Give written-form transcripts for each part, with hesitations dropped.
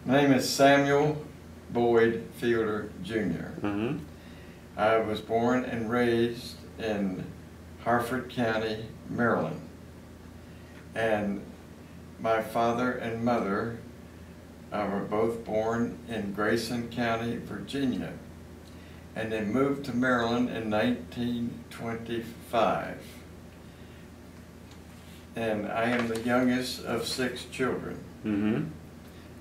My name is Samuel Boyd Fielder Jr. I was born and raised in Harford County, Maryland. And my father and mother were both born in Grayson County, Virginia, and they moved to Maryland in 1925. And I am the youngest of 6 children.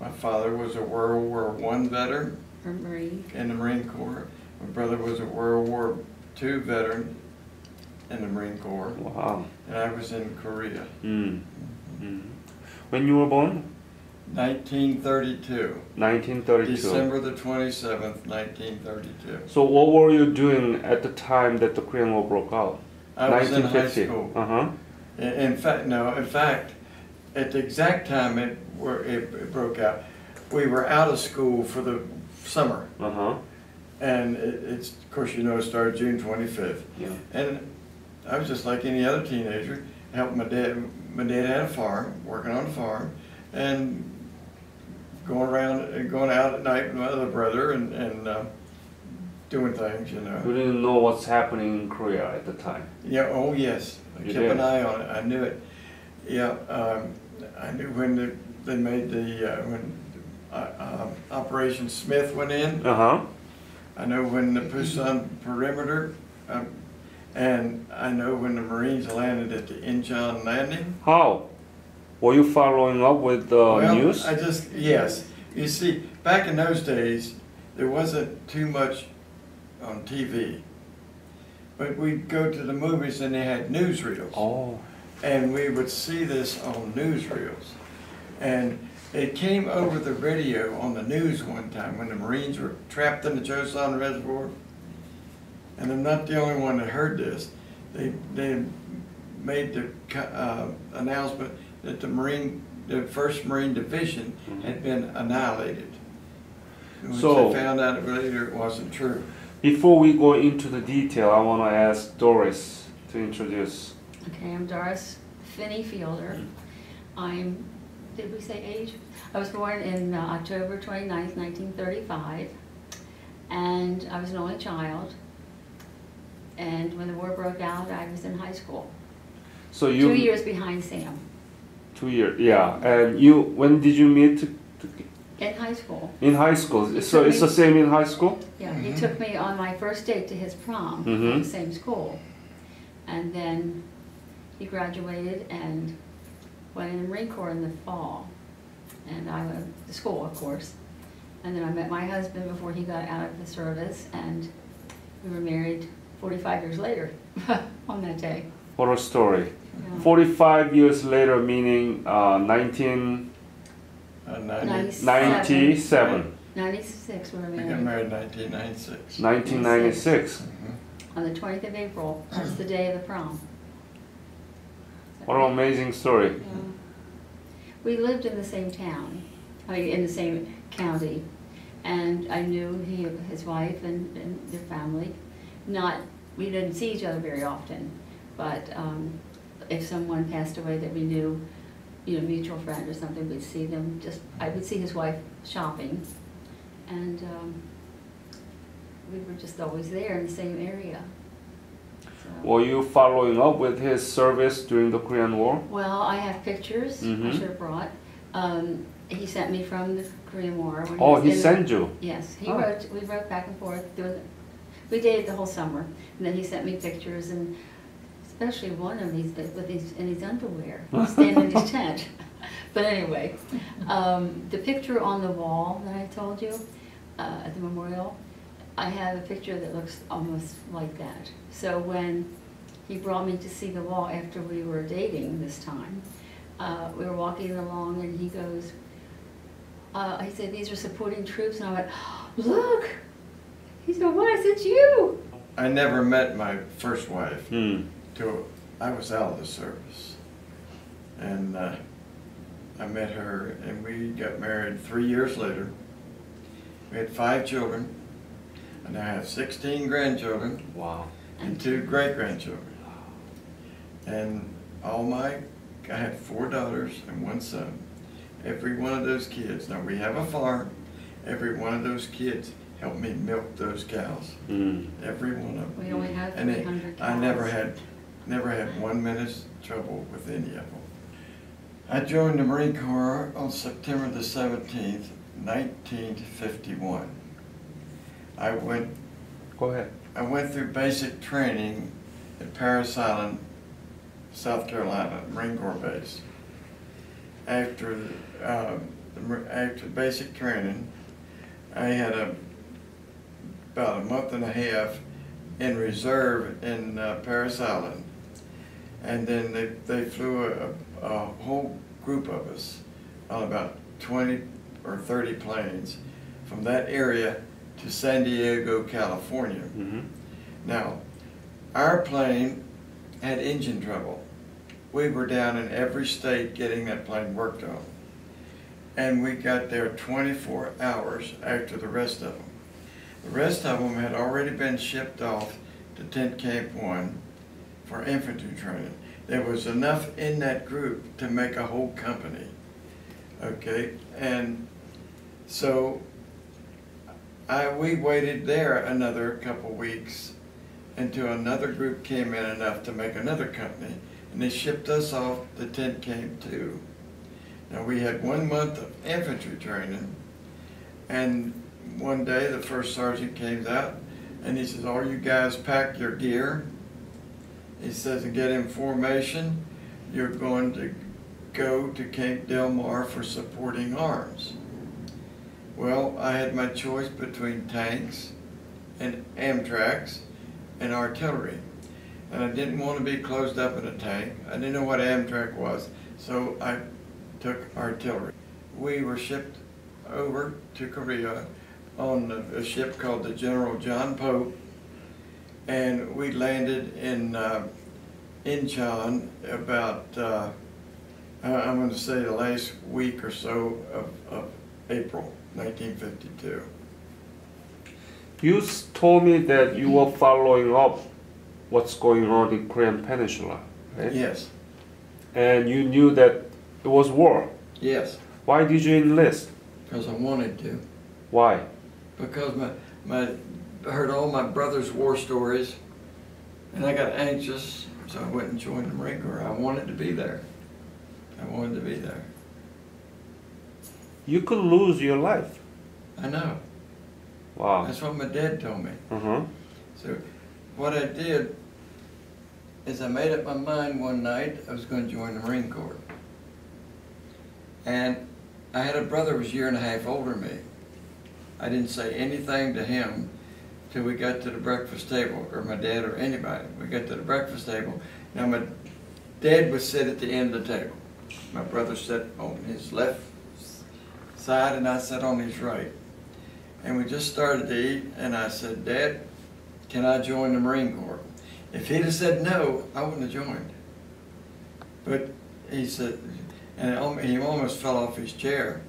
My father was a World War I veteran in the Marine Corps. My brother was a World War II veteran in the Marine Corps. Wow. And I was in Korea. When you were born? 1932. 1932. December the 27th, 1932. So what were you doing at the time that the Korean War broke out? I was in high school. Uh-huh. In fact, at the exact time it broke out, we were out of school for the summer. And it's, of course, you know, it started June 25th. Yeah. And I was just like any other teenager, helping my dad. My dad had a farm, working on the farm, and going around and going out at night with my other brother and doing things, you know. You didn't know what's happening in Korea at the time? Yeah, oh yes. I kept an eye on it. I knew it. Yeah, I knew when they made when Operation Smith went in. I know when the Pusan perimeter, and I know when the Marines landed at the Incheon landing. How? Were you following up with the news? Yes. You see, back in those days, there wasn't too much on TV. But we'd go to the movies and they had newsreels. Oh. And we would see this on newsreels. And it came over the radio on the news one time when the Marines were trapped in the Chosin Reservoir. And I'm not the only one that heard this. They made the announcement that the 1st Marine Division had been annihilated. Once they found out later it wasn't true. Before we go into the detail, I want to ask Doris to introduce. Okay, I'm Doris Finney Fielder. Did we say age? I was born in October 29th, 1935, and I was an only child. And when the war broke out, I was in high school. So you 2 years behind Sam. 2 years, yeah. And when did you meet? In high school. In high school. So it's the same in high school? Yeah, he took me on my first date to his prom at the same school. And then he graduated and went in the Marine Corps in the fall. And I went to school, of course. And then I met my husband before he got out of the service, and we were married 45 years later on that day. What a story. Yeah. 45 years later, meaning 1997. 96 we were married. We got married in 1996. 1996. On the 20th of April, that's the day of the prom. What an amazing story. Yeah. We lived in the same town, in the same county, and I knew his wife and their family. We didn't see each other very often, but if someone passed away that we knew, a mutual friend or something, we'd see them. I would see his wife shopping, and we were just always there in the same area. So. Were you following up with his service during the Korean War? Well, I have pictures I should have brought. He sent me from the Korean War. When he sent you? Yes, we wrote back and forth. We dated the whole summer, and then he sent me pictures, and especially one of these in his underwear, standing in his tent. But anyway, the picture on the wall that I told you at the memorial, I have a picture that looks almost like that. So when he brought me to see the wall after we were dating this time, we were walking along, and he goes, he said, "These are supporting troops," and I went, "Look!" He said, "What?" I said, "It's you." I never met my first wife till I was out of the service. And I met her, and we got married 3 years later. We had 5 children, and I have 16 grandchildren. Wow. And 2 great-grandchildren. And I had 4 daughters and 1 son. every one of those kids, now we have a farm, every one of those kids helped me milk those cows. Every one of them. We only had And 300 cows. I never had 1 minute's trouble with any of them. I joined the Marine Corps on September the 17th, 1951. Go ahead. I went through basic training at Parris Island, South Carolina, Marine Corps base. After basic training, I had about a month and a half in reserve in Parris Island, and then they flew a whole group of us on about 20 or 30 planes from that area to San Diego, California. Now, our plane had engine trouble. We were down in every state getting that plane worked on. And we got there 24 hours after the rest of them. The rest of them had already been shipped off to Tent Camp 1 for infantry training. There was enough in that group to make a whole company. Okay, and so we waited there another couple weeks until another group came in enough to make another company, and they shipped us off to Tent Camp 2. Now we had 1 month of infantry training, and one day the first sergeant came out and he says, all you guys pack your gear. He says, and get in formation, you're going to go to Camp Del Mar for supporting arms. Well, I had my choice between tanks and Amtracs and artillery. And I didn't want to be closed up in a tank. I didn't know what Amtrac was, so I took artillery. We were shipped over to Korea on a ship called the General John Pope, and we landed in Incheon about, I'm going to say the last week or so of April 1952. You told me that you were following up what's going on in Korean Peninsula, right? Yes. And you knew that it was war. Yes. Why did you enlist? Because I wanted to. Why? Because I heard all my brother's war stories, and I got anxious, so I went and joined the Marine Corps. I wanted to be there. I wanted to be there. You could lose your life. I know. Wow. That's what my dad told me. So what I did is I made up my mind one night I was going to join the Marine Corps. And I had a brother who was a year and a half older than me. I didn't say anything to him till we got to the breakfast table, or my dad or anybody. We got to the breakfast table. Now my dad would sit at the end of the table. My brother sat on his left side and I sat on his right. And we just started to eat, and I said, Dad, can I join the Marine Corps? If he'd have said no, I wouldn't have joined. But he said, and he almost fell off his chair.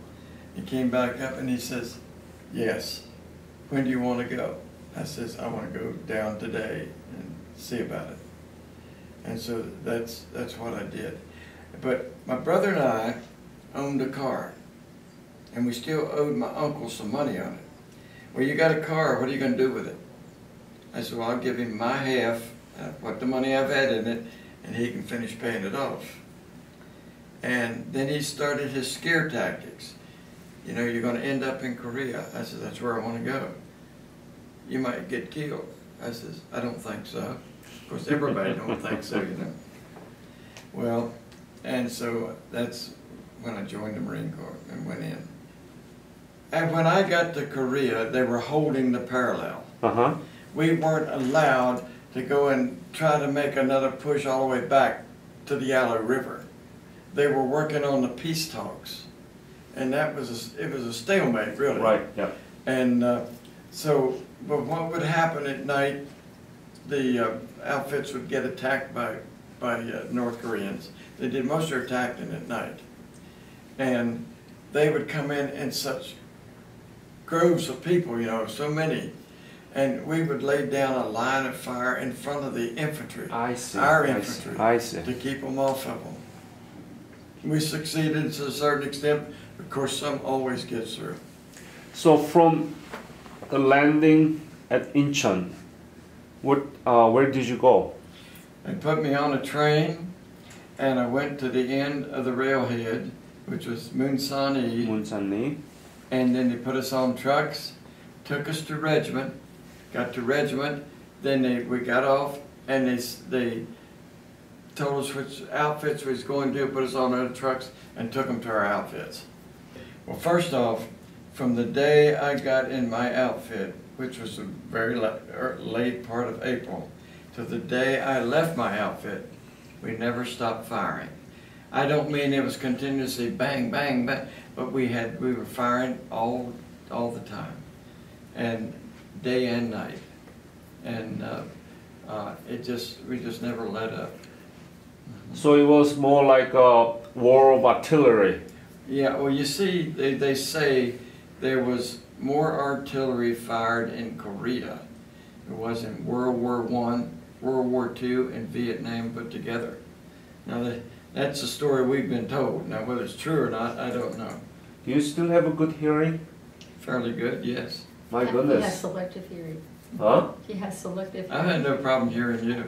He came back up and he says, yes, when do you want to go? I says, I want to go down today and see about it. And so that's what I did. But my brother and I owned a car, and we still owed my uncle some money on it. Well, you got a car, what are you going to do with it? I said, well, I'll give him my half, what the money I've had in it, and he can finish paying it off. And then he started his scare tactics. You know, you're going to end up in Korea. I said, that's where I want to go. You might get killed. I says, I don't think so. Of course, everybody don't think so, you know. Well, and so that's when I joined the Marine Corps and went in. And when I got to Korea, they were holding the parallel. We weren't allowed to go and try to make another push all the way back to the Yalu River. They were working on the peace talks, and it was a stalemate, really. Right. Yeah. And but what would happen at night? The outfits would get attacked by North Koreans. They did most of their attacking at night, and they would come in such groves of people, you know, so many. And we would lay down a line of fire in front of the infantry, our infantry, I see. to keep them off of them. We succeeded to a certain extent, Of course, some always gets through. So from the landing at Incheon, where did you go? They put me on a train, and I went to the end of the railhead, which was Munsan-e, Munsan-e. and then they put us on trucks, took us to Regiment, got to Regiment, then we got off, and they told us which outfits we was going to, put us on other trucks, and took them to our outfits. Well, first off, from the day I got in my outfit, which was a very late part of April, to the day I left my outfit, we never stopped firing. I don't mean it was continuously bang, bang, bang, but we were firing all the time, and day and night, and we just never let up. So it was more like a war of artillery. Yeah, well, you see, they say there was more artillery fired in Korea. It was in World War I, World War II, and Vietnam put together. Now, that's the story we've been told. Now, whether it's true or not, I don't know. Do you still have a good hearing? Fairly good, yes. My He has goodness. selective hearing. Huh? He has selective I've hearing. had no problem hearing you.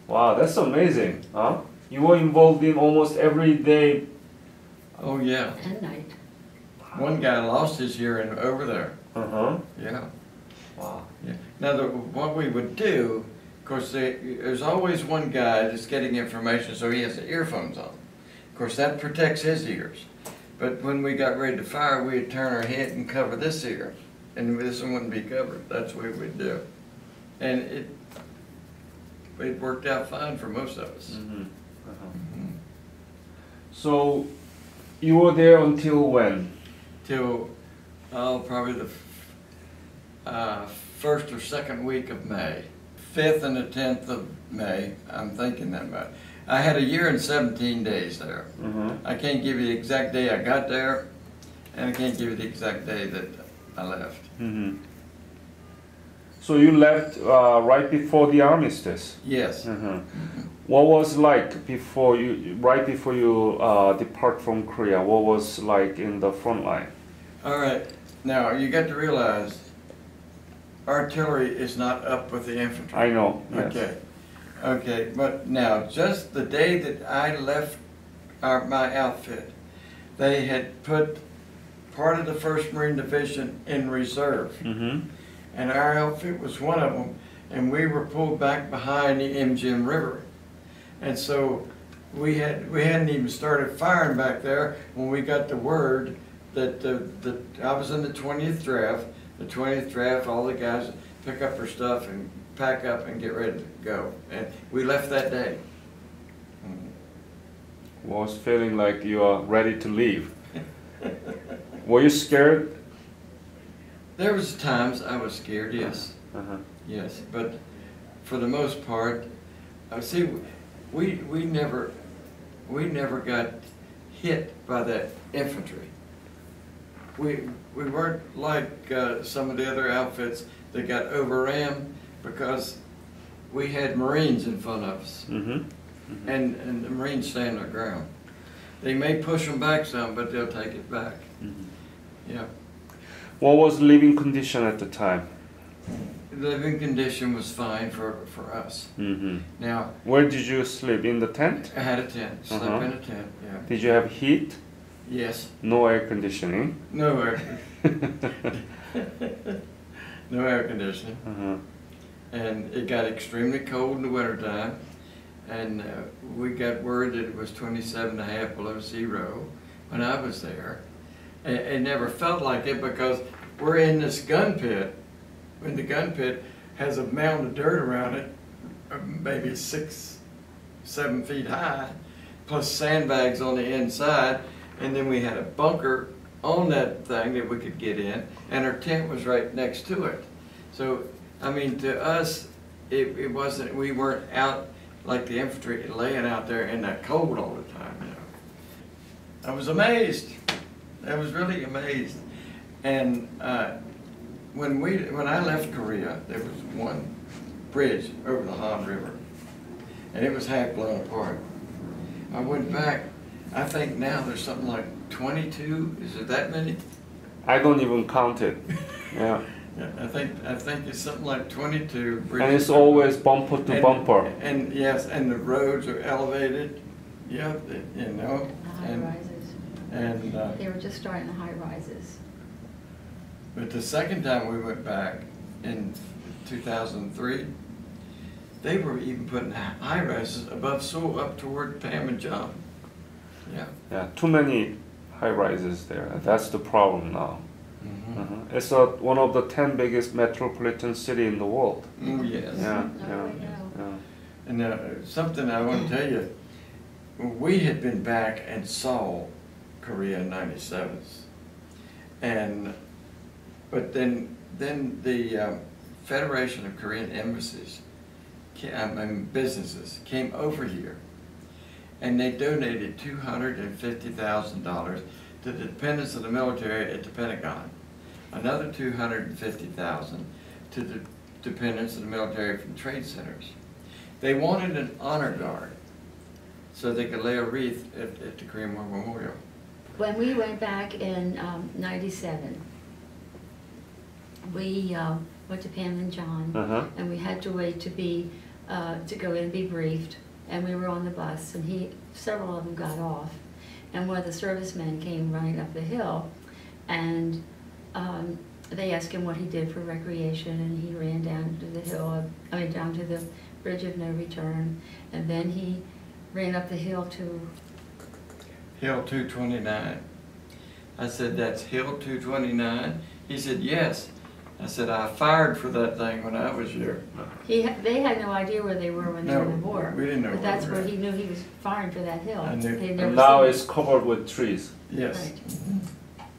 Wow, that's amazing. Huh? You were involved in almost every day. Oh, yeah. And night. One guy lost his hearing over there. Uh-huh. Yeah. Wow. Yeah. Now, what we would do, of course, there's always one guy that's getting information, so he has the earphones on. Of course, that protects his ears. But when we got ready to fire, we'd turn our head and cover this ear, and this one wouldn't be covered. That's what we'd do. And it worked out fine for most of us. Mm-hmm. Uh-huh. Mhm. So you were there until when? Till, probably the first or second week of May. 5th and the 10th of May, I'm thinking that much. I had a year and 17 days there. Mm-hmm. I can't give you the exact day I got there, and I can't give you the exact day that I left. Mm-hmm. So you left right before the armistice. Yes. Mm-hmm. What was like right before you depart from Korea? What was like in the front line? All right. Now, you got to realize, artillery is not up with the infantry. I know. Yes. Okay. Okay, but now, just the day that I left my outfit, they had put part of the 1st Marine Division in reserve. Mm-hmm. And our outfit was one of them, and we were pulled back behind the Imjin River. And so we hadn't even started firing back there when we got the word that I was in the 20th draft. The 20th draft, all the guys pick up their stuff and pack up and get ready to go. And we left that day. Was feeling like you are ready to leave. Were you scared? There was times I was scared, yes. Uh-huh. Yes, but for the most part, see, we never got hit by that infantry. We weren't like some of the other outfits that got overran because we had Marines in front of us, Mm-hmm. Mm-hmm. and the Marines stand their ground. They may push them back some, but they'll take it back. Mm-hmm. Yeah. What was living condition at the time? The living condition was fine for us. Mm-hmm. Now, Where did you sleep? In the tent? I had a tent, slept Uh-huh. in a tent, yeah. Did you have heat? Yes. No air conditioning? No air. No air conditioning. Uh-huh. And it got extremely cold in the wintertime. And we got word that it was 27.5 below zero when I was there. It never felt like it because we're in this gun pit. And the gun pit has a mound of dirt around it, maybe 6, 7 feet high, plus sandbags on the inside. And then we had a bunker on that thing that we could get in, and our tent was right next to it. So, I mean, to us, it wasn't, we weren't out like the infantry laying out there in that cold all the time, you know. I was amazed. I was really amazed. And when I left Korea, there was one bridge over the Han River, and it was half blown apart. I went back. I think now there's something like 22, is it that many? I don't even count it. Yeah. Yeah, I think it's something like 22 bridges. And it's always bumper to And- bumper. And yes, and the roads are elevated, yeah, you know, The high and, rises. and, They were just starting the high rises. but the second time we went back in 2003, they were even putting high rises above Sewell up toward Pam and John. Yeah. Yeah, too many high rises there. That's the problem now. Mhm. It's one of the 10 biggest metropolitan city in the world. Oh, yes. Yeah, Oh, yeah, I know. yeah. And something I want to tell you, we had been back and saw Korea in '97, and but then the Federation of Korean Embassies, businesses came over here, and they donated $250,000 to the dependents of the military at the Pentagon, another $250,000 to the dependents of the military from trade centers. They wanted an honor guard so they could lay a wreath at the Korean War Memorial. When we went back in '97, we went to Pam and John, and we had to wait to go in and be briefed. And we were on the bus, and several of them got off, and one of the servicemen came running up the hill, and they asked him what he did for recreation, and he ran down to the hill, down to the Bridge of No Return, and then he ran up the hill to Hill 229. I said, "That's Hill 229?" He said, "Yes." I said, "I fired for that thing when I was here." They had no idea where they were when they were in the war. we didn't know But where that's we where were. he knew he was firing for that hill. I knew. They'd never And now seen it's covered with trees. Yes. Right.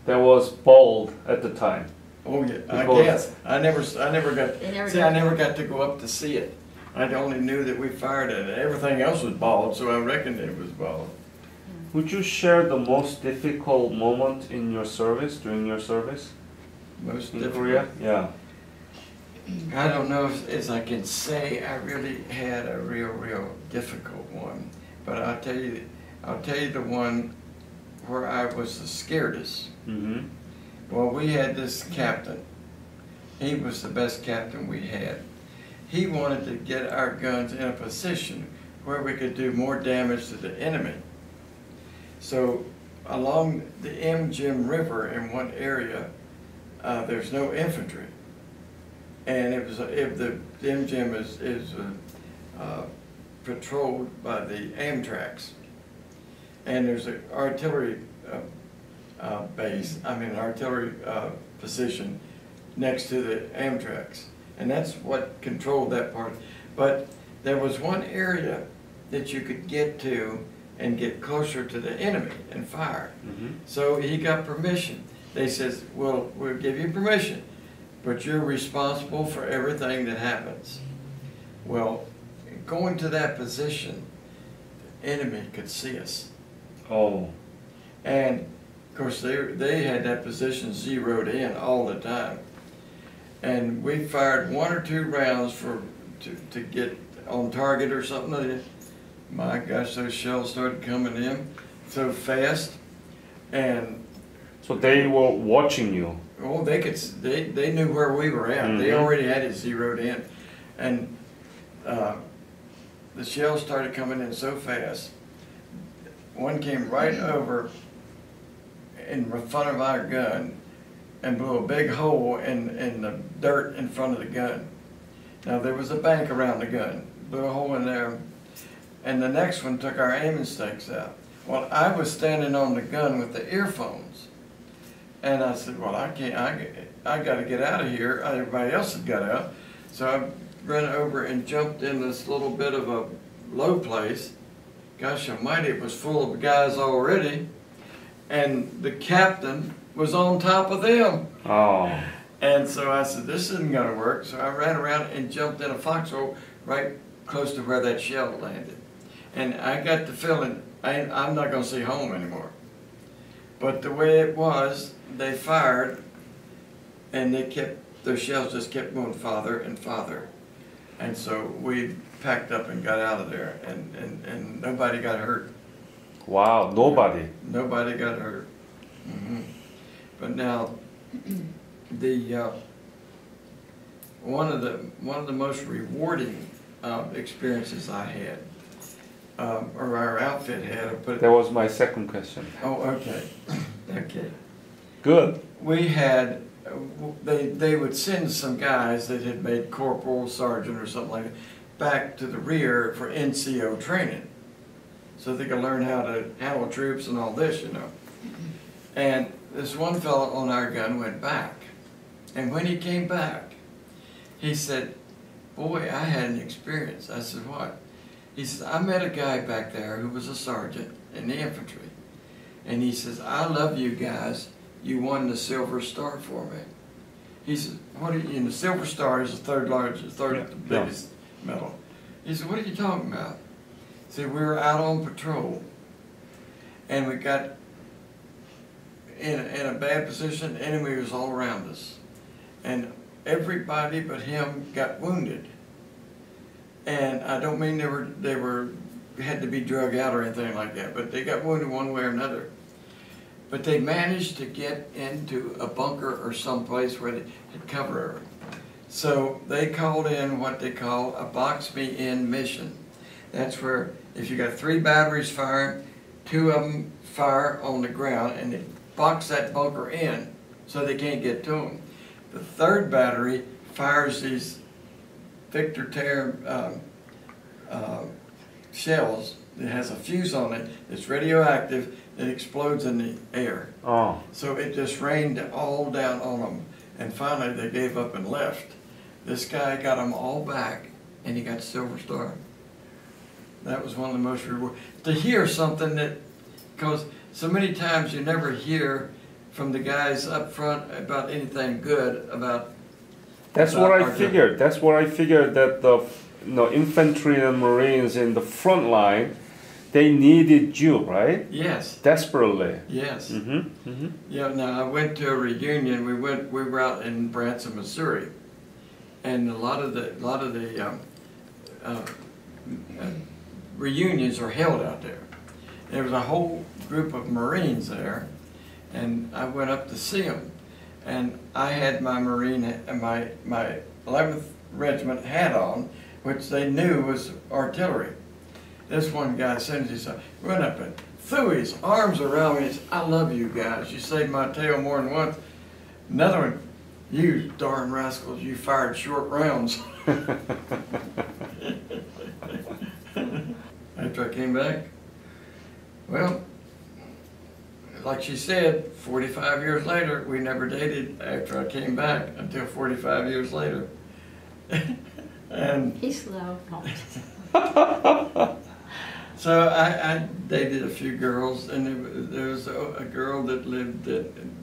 There was bald at the time. Oh, yeah, I Because- guess. I never got, They never see, got I never to- got to go up to see it. I only knew that we fired it. Everything else was bald, so I reckoned it was bald. Would you share the most difficult moment in your service, during your service Most in difficult. Korea? Yeah. I don't know if, as I can say, I really had a real difficult one. But I'll tell you the one where I was the scaredest. Mm-hmm. Well, we had this captain. He was the best captain we had. He wanted to get our guns in a position where we could do more damage to the enemy. So along the Jim River in one area, there's no infantry. And if the Jim is patrolled by the Amtraks. And there's an artillery artillery position next to the Amtraks. And that's what controlled that part. But there was one area that you could get to and get closer to the enemy and fire. Mm-hmm. So he got permission. They says, "Well, we'll give you permission, but you're responsible for everything that happens." Well, going to that position, the enemy could see us. Oh. And of course they had that position zeroed in all the time. And we fired 1 or 2 rounds to get on target or something like that. My gosh, those shells started coming in so fast. And So they were watching you. oh, they knew where we were at. They Mhm. already had it zeroed in. And the shells started coming in so fast. One came right over in front of our gun and blew a big hole in the dirt in front of the gun. Now there was a bank around the gun, blew a hole in there, and the next one took our aiming stakes out. Well, I was standing on the gun with the earphones, and I said, "Well, I can't. I got to get out of here." Everybody else had got out, so I ran over and jumped in this little bit of a low place. Gosh almighty, it was full of guys already, and the captain was on top of them. Oh. And so I said, "This isn't going to work." So I ran around and jumped in a foxhole right close to where that shell landed. And I got the feeling I'm not going to see home anymore. But the way it was, they fired, and their shells just kept going farther and farther. And so we packed up and got out of there, and nobody got hurt. Wow, nobody. Nobody got hurt. Mhm. But now, the one of the most rewarding experiences I had, or our outfit had, I put it. That was my second question. Oh, okay, okay. Good. We had, they would send some guys that had made corporal, sergeant, or something like that, back to the rear for NCO training, so they could learn how to handle troops and all this, you know. And this one fellow on our gun went back, and when he came back, he said, "Boy, I had an experience." I said, "What?" He says, "I met a guy back there who was a sergeant in the infantry, and he says, 'I love you guys. You won the Silver Star for me.'" He said, "What are you?" And the Silver Star is the third biggest medal. He said, "What are you talking about?" He said, "We were out on patrol, and we got in a bad position. The enemy was all around us, and everybody but him got wounded. And I don't mean they had to be drug out or anything like that, but they got wounded one way or another. But they managed to get into a bunker or someplace where they had cover. So they called in what they call a box me in mission. That's where if you got 3 batteries firing, 2 of them fire on the ground and they box that bunker in so they can't get to them. The 3rd battery fires these Victor Tear shells that has a fuse on it. It's radioactive. It explodes in the air. Oh. So it just rained all down on them. And finally they gave up and left. This guy got them all back and he got Silver Star. That was one of the most rewarding. To hear something that, because so many times you never hear from the guys up front about anything good about. That's about what I our figured. That's what I figured, that the infantry and Marines in the front line, they needed you, right? Yes. Desperately. Yes. Mm-hmm. Mm-hmm. Yeah. Now I went to a reunion. We were out in Branson, Missouri, and a lot of the reunions are held out there. There was a whole group of Marines there, and I went up to see them, and I had my my 11th Regiment hat on, which they knew was artillery. This one guy, as soon as he saw, went up and threw his arms around me and said, "I love you guys. You saved my tail more than once." Another one, "You darn rascals, you fired short rounds." After I came back, well, like she said, 45 years later, we never dated after I came back until 45 years later. And He's slow. so I dated a few girls, and there was a girl that lived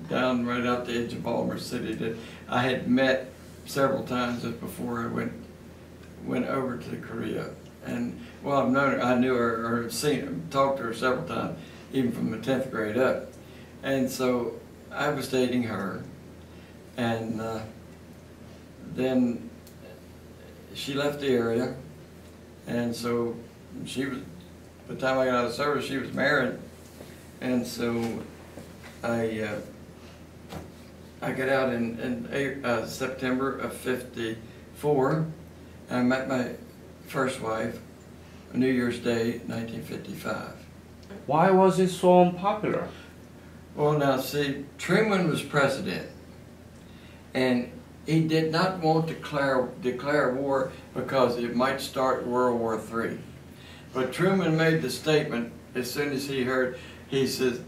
down right out the edge of Baltimore City that I had met several times before I went over to Korea. And well, I've known her, I knew her or seen her, talked to her several times, even from the 10th grade up. And so I was dating her, and then she left the area, and so she was, by the time I got out of service, she was married, and so I got out in September of '54. I met my first wife, New Year's Day, 1955. Why was it so unpopular? Well, now see, Truman was president, and he did not want to declare war because it might start World War III. But Truman made the statement as soon as he heard, he said,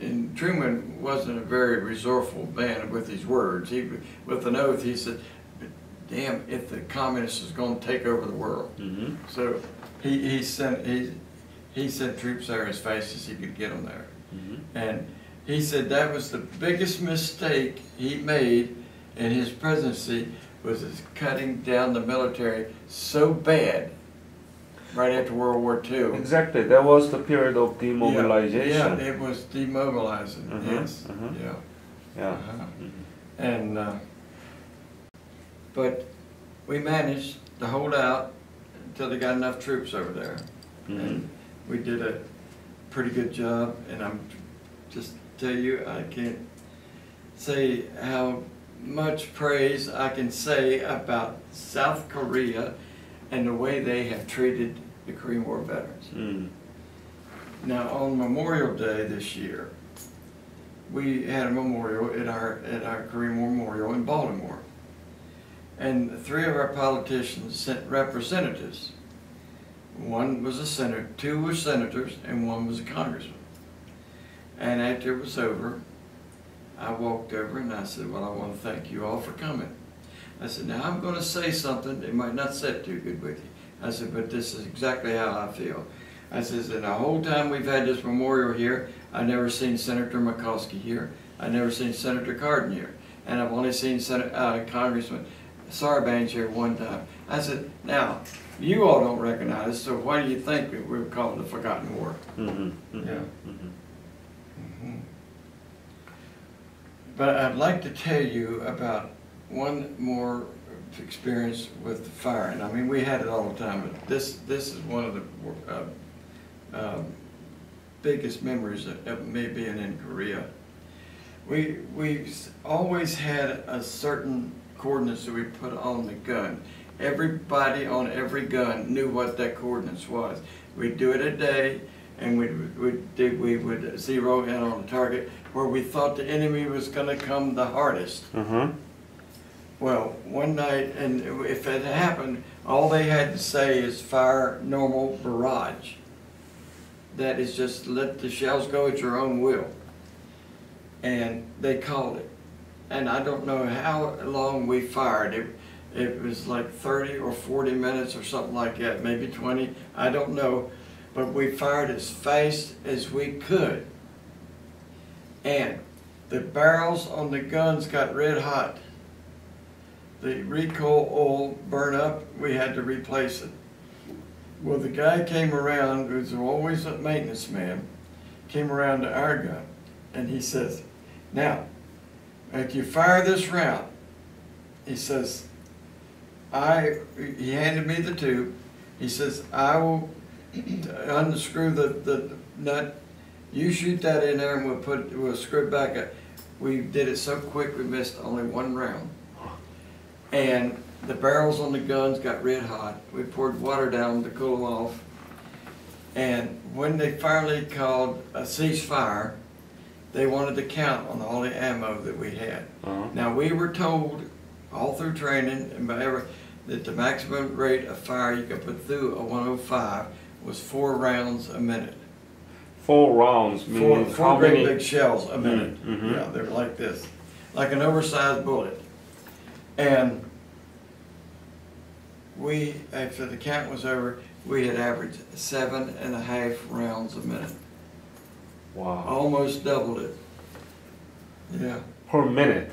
and Truman wasn't a very resourceful man with his words. With an oath, he said, "Damn, if the communists is going to take over the world." Mm-hmm. So he sent troops there as fast as he could get them there. Mm-hmm. And he said that was the biggest mistake he made in his presidency, was cutting down the military so bad right after World War II. Exactly. That was the period of demobilization. Yeah, it was demobilizing. Mm-hmm. Yes. Mm-hmm. Yeah. Yeah. Mm-hmm. And but we managed to hold out until they got enough troops over there. Mm-hmm. And we did a pretty good job, and I'm just tell you, I can't say how much praise I can say about South Korea and the way they have treated the Korean War veterans. Mm. Now, on Memorial Day this year, we had a memorial at our Korean War Memorial in Baltimore. And 3 of our politicians sent representatives. One was a senator, 2 were senators, and 1 was a congressman. And after it was over, I walked over and I said, well, I want to thank you all for coming. I said, now I'm going to say something that might not sit too good with you. I said, but this is exactly how I feel. I said, in the whole time we've had this memorial here, I've never seen Senator McCoskey here. I've never seen Senator Cardin here. And I've only seen Congressman Sarbanes here one time. I said, now, you all don't recognize us, so why do you think that we were called the Forgotten War? Mm-hmm. Mm-hmm. Yeah. Mm-hmm. Mhm. But I'd like to tell you about one more experience with firing. I mean, we had it all the time, but this is one of the biggest memories of me being in Korea. We always had a certain coordinates that we put on the gun. Everybody on every gun knew what that coordinates was. We'd do it a day, and we would zero in on a target where we thought the enemy was going to come the hardest. Uh-huh. Well, one night, and if it happened, all they had to say is fire normal barrage. That is just let the shells go at your own will. And they called it. And I don't know how long we fired. It was like 30 or 40 minutes or something like that, maybe 20, I don't know. But we fired as fast as we could. And the barrels on the guns got red hot. The recoil oil burned up, we had to replace it. Well, the guy came around, who's always a maintenance man, came around to our gun, and he says, now, if you fire this round, he says, he handed me the tube, he says, I will unscrew the nut, you shoot that in there and we'll screw it back up. We did it so quick we missed only 1 round. And the barrels on the guns got red hot. We poured water down to cool them off. And when they finally called a ceasefire, they wanted to count on all the ammo that we had. Uh-huh. Now we were told all through training and by that the maximum rate of fire you could put through a 105 was 4 rounds a minute. 4 rounds meaning Four how great many? big shells a minute. Mm-hmm. Yeah, they were like this, like an oversized bullet. And we, after the count was over, we had averaged 7.5 rounds a minute. Wow. Almost doubled it. Yeah. Per minute.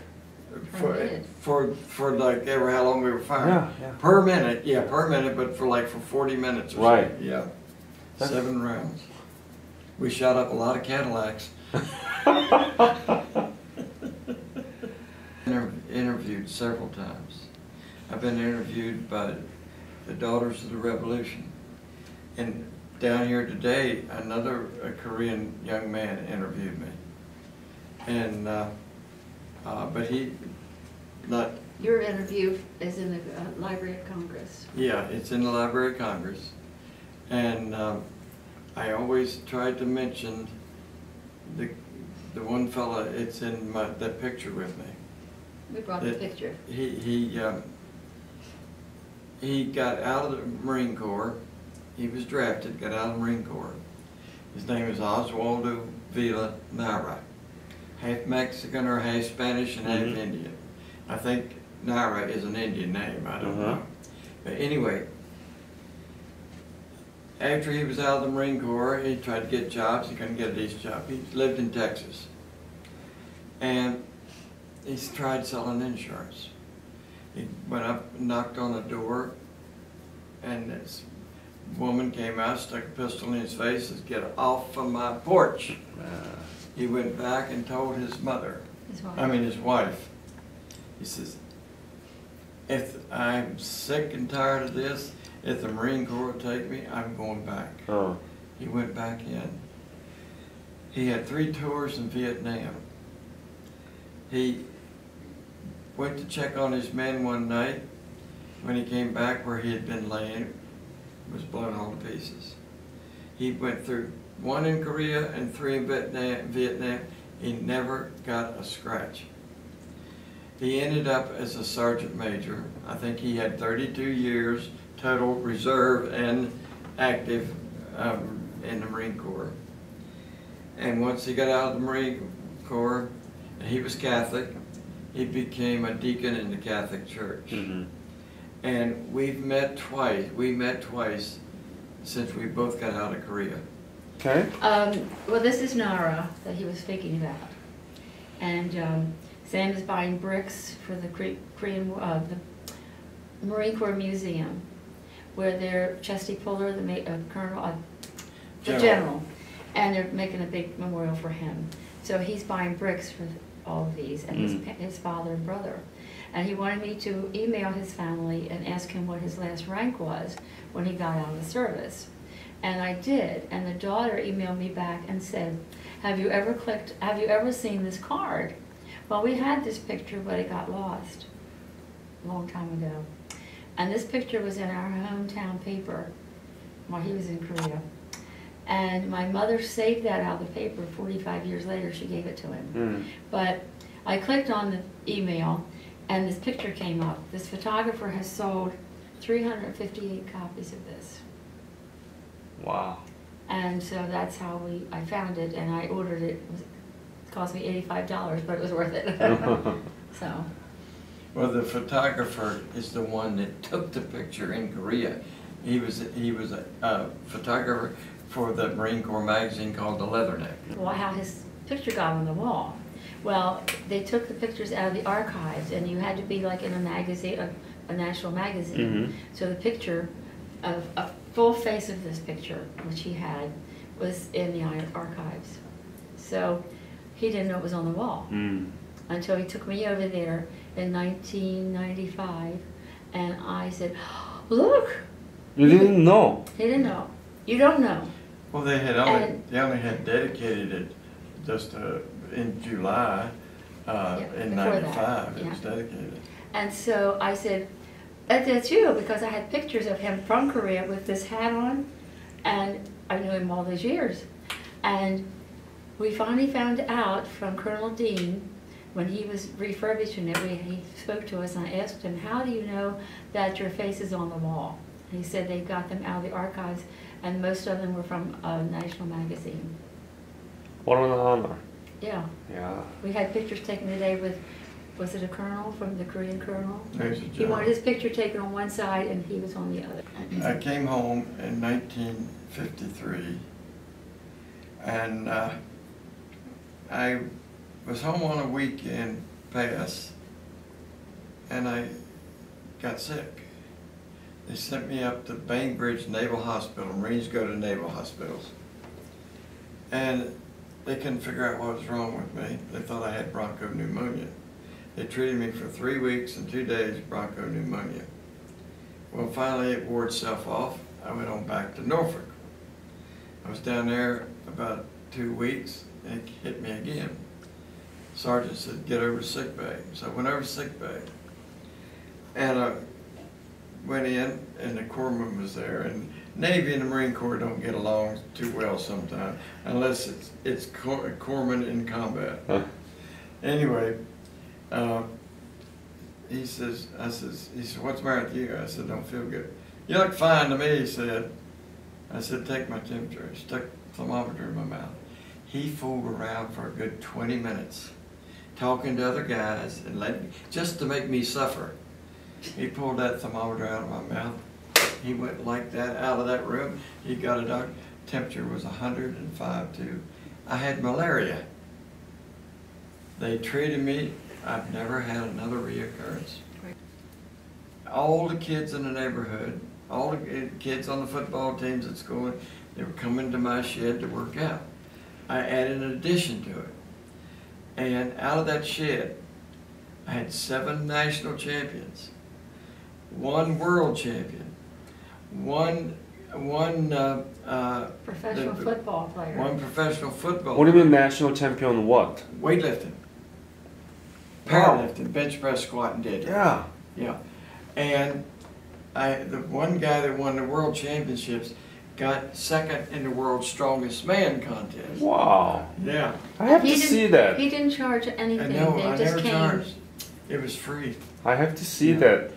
minute. For like ever how long we were firing. Yeah, yeah. Per minute, yeah, per minute, but for 40 minutes or Right. something. Yeah. That's- 7 rounds. We shot up a lot of Cadillacs. Interviewed several times. I've been interviewed by the Daughters of the Revolution. And down here today, another Korean young man interviewed me. And, but he, not, Your interview is in the Library of Congress. yeah, it's in the Library of Congress. And I always tried to mention the one fella, it's in that picture with me. We brought the picture. He got out of the Marine Corps. He was drafted, got out of the Marine Corps. His name is Oswaldo Villa Naira. Half Mexican or half Spanish and half Indian. I think Naira is an Indian name, I don't know. But anyway, after he was out of the Marine Corps, he tried to get jobs. He couldn't get a decent job. He lived in Texas. And he's tried selling insurance. He went up and knocked on the door, and this woman came out, stuck a pistol in his face, and said, "Get off of my porch." He went back and told his mother, his wife. He says, "If I'm sick and tired of this, if the Marine Corps will take me, I'm going back." Oh. He went back in. He had 3 tours in Vietnam. He went to check on his men one night. When he came back, where he had been laying was blown all to pieces. He went through 1 in Korea and 3 in Vietnam. He never got a scratch. He ended up as a sergeant major. I think he had 32 years total reserve and active in the Marine Corps. And once he got out of the Marine Corps, he was Catholic, he became a deacon in the Catholic Church. Mm-hmm. And we met twice since we both got out of Korea. Okay. Well, this is Nara that he was speaking about. And Sam is buying bricks for the the Marine Corps Museum, where they're Chesty Puller, the colonel, the general, and they're making a big memorial for him. So he's buying bricks for all of these, and his father and brother. And he wanted me to email his family and ask him what his last rank was when he got out of the service. And I did, and the daughter emailed me back and said, have you ever seen this card? Well, we had this picture, but it got lost a long time ago. And this picture was in our hometown paper while he was in Korea. And my mother saved that out of the paper 45 years later. She gave it to him. But I clicked on the email, and this picture came up. This photographer has sold 358 copies of this. Wow. And so that's how I found it, and I ordered it. It cost me $85, but it was worth it. So. Well, the photographer is the one that took the picture in Korea. He was a photographer for the Marine Corps magazine called The Leatherneck. Well, how his picture got on the wall. Well, they took the pictures out of the archives, and you had to be like in a magazine, a national magazine. Mm-hmm. So the picture of a full face of this picture, which he had, was in the archives. So he didn't know it was on the wall until he took me over there in 1995, and I said, look! You didn't know? He didn't know. You don't know. Well, they only had dedicated it just in July in '95. It was dedicated. And so I said, that's you, because I had pictures of him from Korea with this hat on, and I knew him all those years. And we finally found out from Colonel Dean, when he was refurbishing it, he spoke to us, and I asked him, how do you know that your face is on the wall? And he said they got them out of the archives, and most of them were from a national magazine. What an honor. Yeah. Yeah. We had pictures taken today with, was it a colonel, from the Korean colonel? He wanted his picture taken on one side, and he was on the other. I came home in 1953, and I was home on a weekend pass, and I got sick. They sent me up to Bainbridge Naval Hospital. Marines go to naval hospitals. And they couldn't figure out what was wrong with me. They thought I had bronchopneumonia. They treated me for 3 weeks and 2 days, bronchopneumonia. Well, finally it wore itself off. I went on back to Norfolk. I was down there about 2 weeks, and it hit me again. Sergeant said, get over to sick bay. So I went over to sick bay. And I went in, and the corpsman was there. And Navy and the Marine Corps don't get along too well sometimes, unless it's corpsman in combat. Huh. Anyway, he said, what's the matter with you? I said, don't feel good. You look fine to me, he said. I said, take my temperature. He stuck the thermometer in my mouth. He fooled around for a good 20 minutes, talking to other guys, and just to make me suffer. He pulled that thermometer out of my mouth. He went like that out of that room. He got a doctor. Temperature was 105.2. I had malaria. They treated me. I've never had another reoccurrence. All the kids in the neighborhood, all the kids on the football teams at school, they were coming to my shed to work out. I added an addition to it. And out of that shed, I had 7 national champions, 1 world champion, 1 Professional football player. one professional football. What do you mean national champion what? Weightlifting. Wow. Powerlifting, bench press, squat, and deadlift. Yeah. Yeah. And the one guy that won the world championships got second in the world's strongest man contest. Wow. Yeah. I have He to didn't- see that. He didn't charge anything, I know, they I just never came. charged. It was free. I have to see Yeah. that.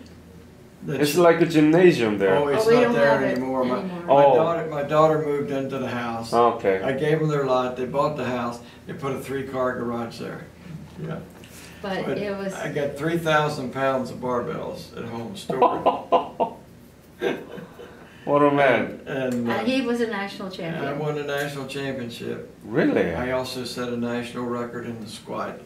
The It's ch- like a gymnasium there. Oh, it's we not don't there have it anymore. My, anymore. Oh. my daughter moved into the house. Okay. I gave them their lot. They bought the house. They put a 3-car garage there. Yeah. But But it was, I got 3,000 pounds of barbells at home stored. What a man. And he was a national I champion. won a national championship. Really? I also set a national record in the squat